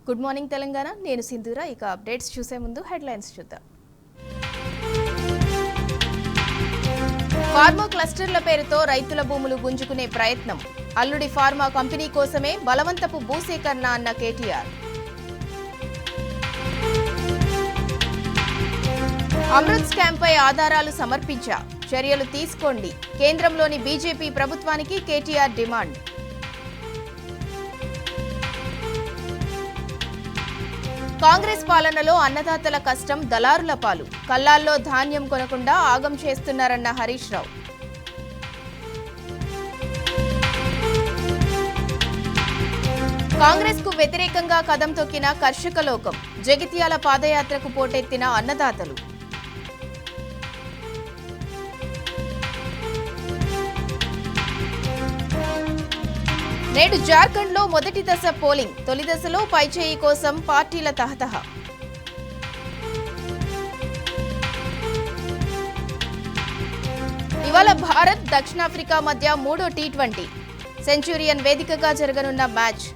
Good morning Telangana. నేను సింధూర. ఇక అప్డేట్స్ చూసే ముందు హెడ్లైన్స్ చూద్దాం. ఫార్మా క్లస్టర్ల పేరుతో రైతుల భూములు గుంజుకునే ప్రయత్నం. అల్లుడి ఫార్మా కంపెనీ కోసమే బలవంతపు భూసేకరణ అన్న కేటీఆర్. అమృత్ స్కామ్పై ఆధారాలు సమర్పించా, చర్యలు తీసుకోండి. కేంద్రంలోని బీజేపీ ప్రభుత్వానికి కేటీఆర్ డిమాండ్. కాంగ్రెస్ పాలనలో అన్నదాతల కష్టం దళారుల పాలు. కల్లాల్లో ధాన్యం కొనకుండా ఆగం చేస్తున్నారన్న హరీష్ రావు. కాంగ్రెస్ కు వ్యతిరేకంగా కదం తొక్కిన కర్షక లోకం. జగిత్యాల పాదయాత్రకు పోటెత్తిన అన్నదాతలు. నేడు జార్ఖండ్లో మొదటి దశ పోలింగ్. తొలి దశలో పైచేయి కోసం పార్టీల తహతహ. ఇవాళ భారత్ దక్షిణాఫ్రికా మధ్య 3వ టీ20. సెంచురియన్ వేదికగా జరగనున్న మ్యాచ్.